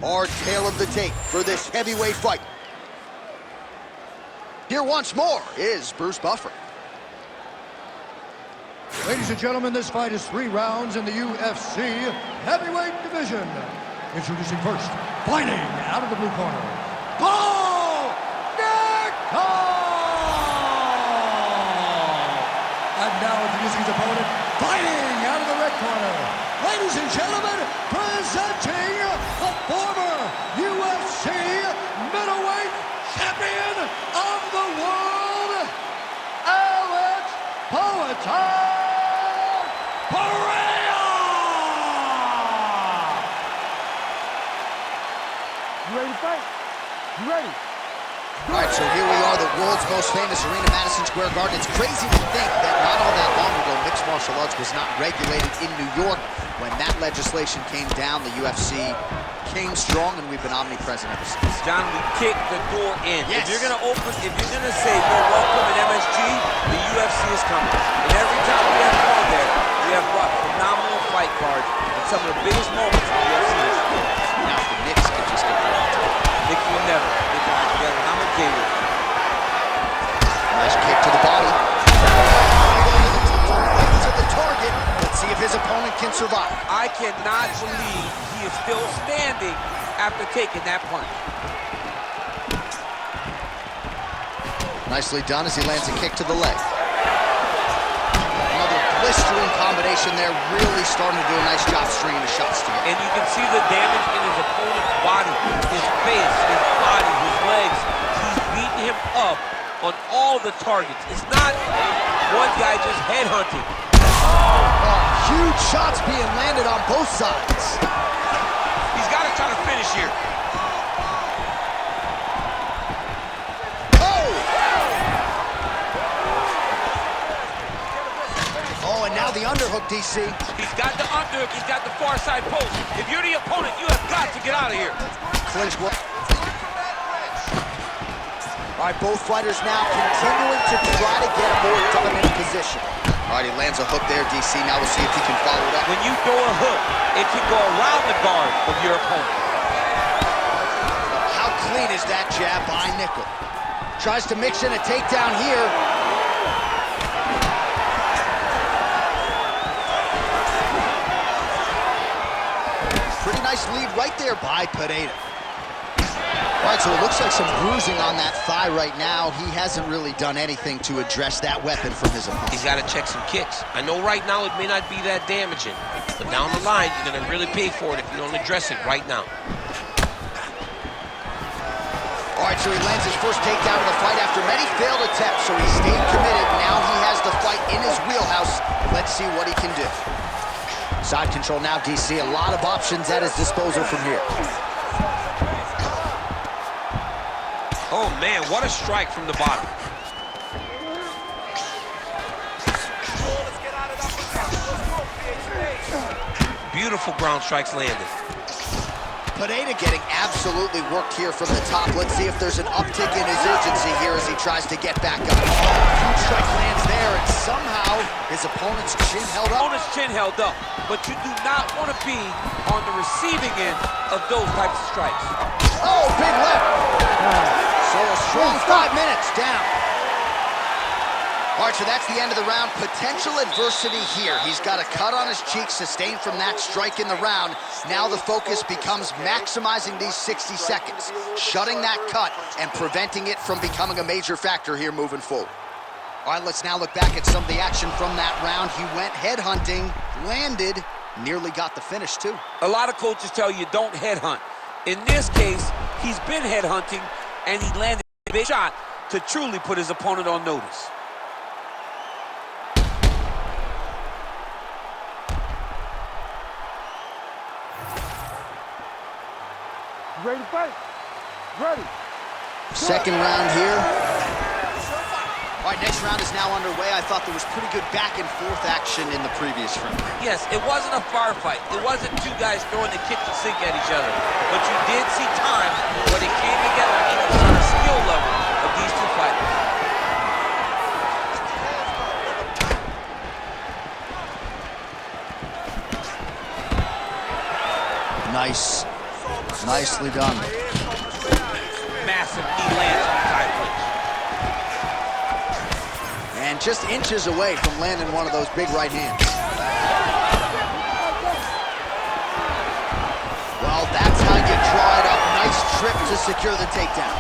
Our tale of the tape for this heavyweight fight. Here once more is Bruce Buffer. Ladies and gentlemen, this fight is 3 rounds in the UFC heavyweight division. Introducing first, fighting out of the blue corner, Volk! And now introducing his opponent, fighting out of the red corner. Ladies and gentlemen, presenting the former UFC middleweight champion of the world, Pereira! You ready to fight? You ready? All right, so here we are, the world's most famous arena, Madison Square Garden. It's crazy to think that not all that long ago, mixed martial arts was not regulated in New York. When that legislation came down, the UFC came strong, and we've been omnipresent ever since. John, we kicked the door in. Yes. If you're gonna say you're welcome at MSG, the UFC is coming. And every time we have gone there, we have brought phenomenal fight cards and some of the biggest moments in the UFC history. Now, if the Knicks could just get there. Knicks will never. They can work together, and I'm okay with it. Nice kick to the body. To the target. Let's see if his opponent can survive. I cannot believe he is still standing after taking that punch. Nicely done as he lands a kick to the leg. Another blistering combination there, really starting to do a nice job stringing the shots together. And you can see the damage in his opponent's body, his face, his body, his legs. He's beating him up on all the targets. It's not one guy just headhunting. Huge shots being landed on both sides. He's got to try to finish here. Oh, and now the underhook, DC. He's got the underhook. He's got the far side post. If you're the opponent, you have got to get out of here. Clinch. All right, both fighters now continuing to try to get a more dominant position. All right, he lands a hook there, DC. Now we'll see if he can follow it up. When you throw a hook, it can go around the guard of your opponent. How clean is that jab by Nickal? Tries to mix in a takedown here. Pretty nice lead right there by Pereira. All right, so it looks like some bruising on that thigh right now. He hasn't really done anything to address that weapon from his opponent. He's got to check some kicks. I know right now it may not be that damaging, but down the line, you're going to really pay for it if you don't address it right now. All right, so he lands his first takedown of the fight after many failed attempts, so he stayed committed. Now he has the fight in his wheelhouse. Let's see what he can do. Side control now, DC. A lot of options at his disposal from here. Oh, man, what a strike from the bottom. Beautiful ground strikes landed. Pereira getting absolutely worked here from the top. Let's see if there's an uptick in his urgency here as he tries to get back up. Huge strike lands there, and somehow his opponent's chin held up. Opponent's chin held up, but you do not want to be on the receiving end of those types of strikes. Oh, big left. So a strong 5 minutes down. All right, so that's the end of the round. Potential adversity here. He's got a cut on his cheek sustained from that strike in the round. Now the focus becomes maximizing these 60 seconds, shutting that cut and preventing it from becoming a major factor here moving forward. All right, let's now look back at some of the action from that round. He went headhunting, landed, nearly got the finish too. A lot of coaches tell you don't headhunt. In this case, he's been headhunting, and he landed a big shot to truly put his opponent on notice. You ready to fight? Ready. Second round here. All right, next round is now underway. I thought there was pretty good back and forth action in the previous round. Yes, it wasn't a firefight. It wasn't two guys throwing the kitchen sink at each other. But you did see times where they came together and you saw the skill level of these two fighters. Nice Nicely done. Massive knee lands on the side clinch. And just inches away from landing one of those big right hands. Well, that's how you draw it up. Nice trip to secure the takedown.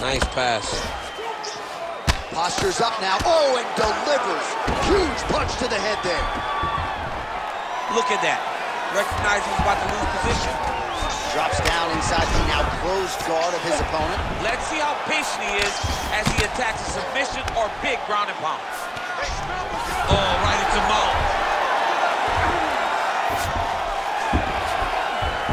Nice pass. Posture's up now. Oh, and delivers. Huge punch to the head there. Look at that. Recognizes he's about to lose position. Drops down inside the now closed guard of his opponent. Let's see how patient he is as he attacks a submission or big ground and pound. Oh, right into mount.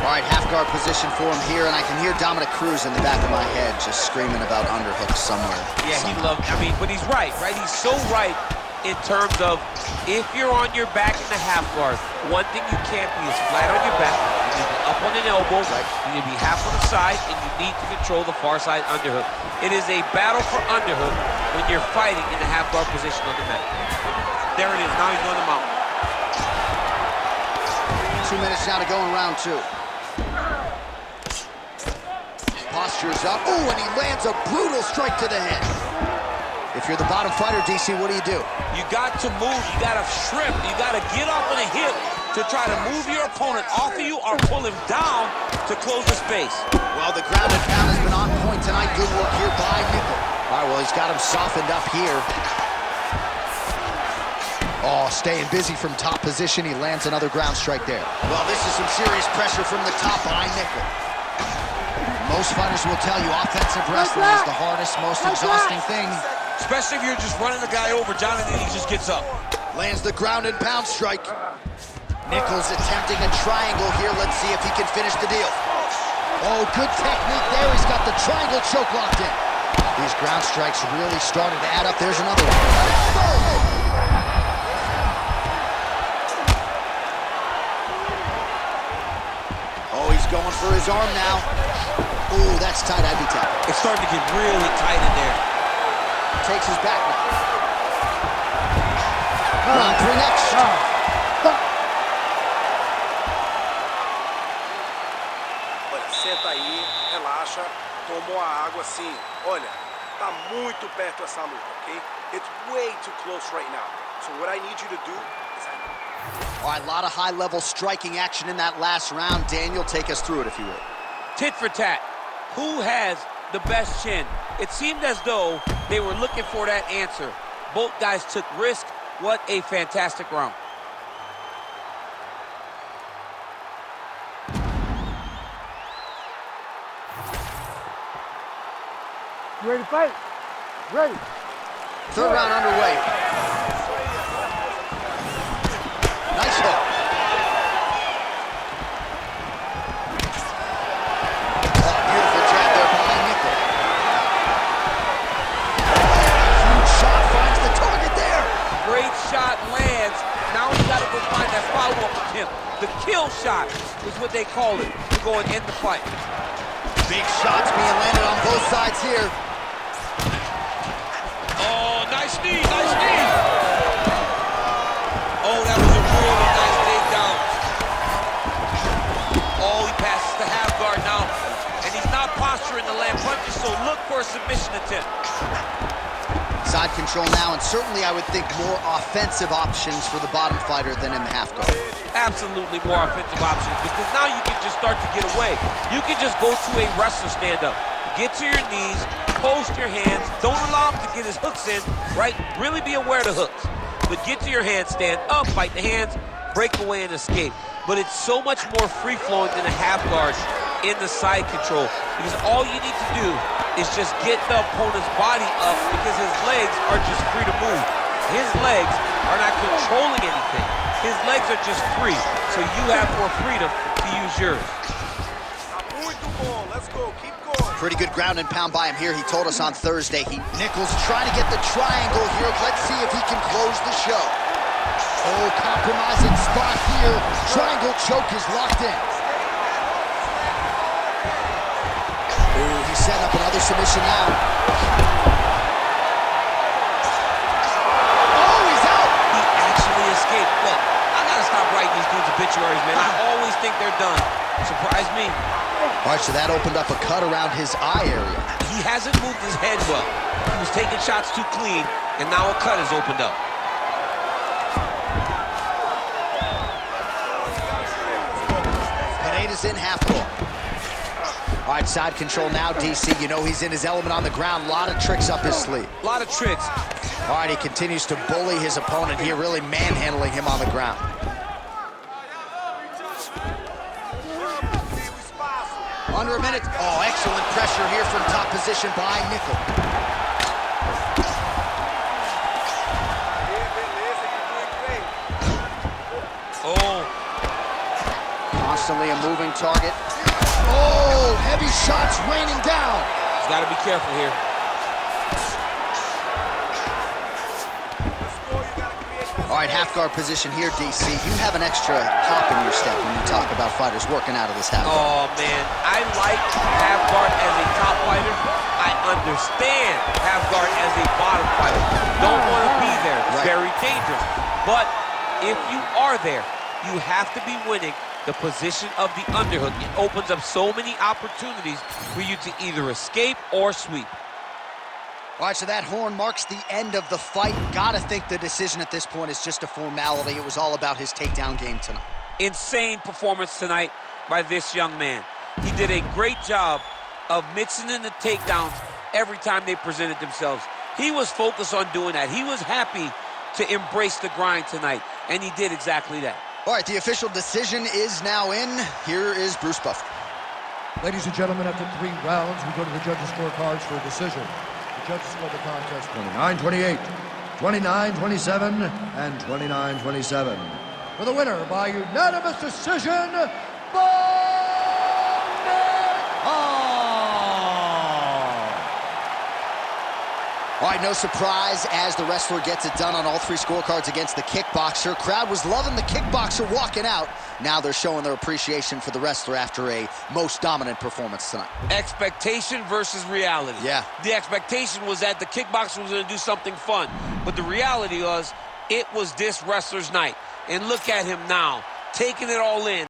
All right, half guard position for him here, and I can hear Dominic Cruz in the back of my head just screaming about underhooks somewhere. Yeah, he loves, but he's right? He's so right in terms of if you're on your back in the half guard, one thing you can't be is flat on your back. You need to be up on an elbow. Right. You need to be half on the side, and you need to control the far side underhook. It is a battle for underhook when you're fighting in the half guard position on the mat. There it is. Now he's on the mountain. 2 minutes now to go in round 2. Posture's up. Oh, and he lands a brutal strike to the head. If you're the bottom fighter, DC, what do? You got to move. You got to shrimp. You got to get up on a hip to try to move your opponent off of you or pull him down to close the space. Well, the ground and pound has been on point tonight. Good work here by Nickal. All right, well, he's got him softened up here. Oh, staying busy from top position. He lands another ground strike there. Well, this is some serious pressure from the top by Nickal. Most fighters will tell you offensive wrestling is the hardest, most exhausting thing. Especially if you're just running the guy over, Jonathan, he just gets up. Lands the ground and pound strike. Nickal's attempting a triangle here. Let's see if he can finish the deal. Oh, good technique there. He's got the triangle choke locked in. These ground strikes really started to add up. There's another one. Oh, he's going for his arm now. Ooh, that's tight. I'd be tapped. It's starting to get really tight in there. Takes his back now. Round 3 next. Olha, senta aí, relaxa, tomou a água assim. Olha, tá muito perto essa luta, okay? It's way too close right now. So what I need you to do is All right, a lot of high-level striking action in that last round. Daniel, take us through it, if you will. Tit for tat. Who has the best chin? It seemed as though they were looking for that answer. Both guys took risk. What a fantastic round. You ready to fight? Ready. Third round underway. Nice hook. Oh, beautiful jab there by Nickal. Huge shot finds the target there. Great shot lands. Now he's got to go find that follow-up attempt. The kill shot is what they call it to go and end the fight. Big shots being landed on both sides here. Oh, nice knee, nice knee. Oh, that was a really nice takedown. Oh, he passes the half guard now. And he's not posturing to land punches, so look for a submission attempt. Side control now, and certainly I would think more offensive options for the bottom fighter than in the half guard. Absolutely more offensive options, because now you can just start to get away. You can just go to a wrestler stand-up. Get to your knees, post your hands, don't allow him to get his hooks in, right? Really be aware of the hooks. But get to your hands, stand up, fight the hands, break away and escape. But it's so much more free-flowing than a half guard in the side control, because all you need to do is just get the opponent's body up, because his legs are just free to move. His legs are not controlling anything. His legs are just free, so you have more freedom to use yours. muito bom. Let's go. Keep going. Pretty good ground and pound by him here. He told us on Thursday. Nickal's trying to get the triangle here. Let's see if he can close the show. Oh, compromising spot here. Triangle choke is locked in. Oh, he's setting up another submission now. stop writing these dudes obituaries, man. I always think they're done. Surprise me. All right, so that opened up a cut around his eye area. He hasn't moved his head well. He was taking shots too clean, and now a cut has opened up. Pereira's in half guard. All right, side control now, DC. You know he's in his element on the ground. A lot of tricks up his sleeve. A lot of tricks. All right, he continues to bully his opponent here, really manhandling him on the ground. Under a minute. Oh, excellent pressure here from top position by Nickal. Oh. Constantly a moving target. Oh, heavy shots raining down. He's got to be careful here. All right, half guard position here, DC. You have an extra hop in your step when you talk about fighters working out of this half guard. Oh, man. I like half guard as a top fighter. I understand half guard as a bottom fighter. Don't want to be there. It's very dangerous. But if you are there, you have to be winning the position of the underhook. It opens up so many opportunities for you to either escape or sweep. All right, so that horn marks the end of the fight. Gotta think the decision at this point is just a formality. It was all about his takedown game tonight. Insane performance tonight by this young man. He did a great job of mixing in the takedowns every time they presented themselves. He was focused on doing that. He was happy to embrace the grind tonight, and he did exactly that. All right, the official decision is now in. Here is Bruce Buffer. Ladies and gentlemen, after 3 rounds, we go to the judges' scorecards for a decision. The judges score the contest 29-28, 29-27, and 29-27. For the winner by unanimous decision, All right, no surprise as the wrestler gets it done on all 3 scorecards against the kickboxer. Crowd was loving the kickboxer walking out. Now they're showing their appreciation for the wrestler after a most dominant performance tonight. Expectation versus reality. Yeah. The expectation was that the kickboxer was going to do something fun. But the reality was, it was this wrestler's night. And look at him now, taking it all in.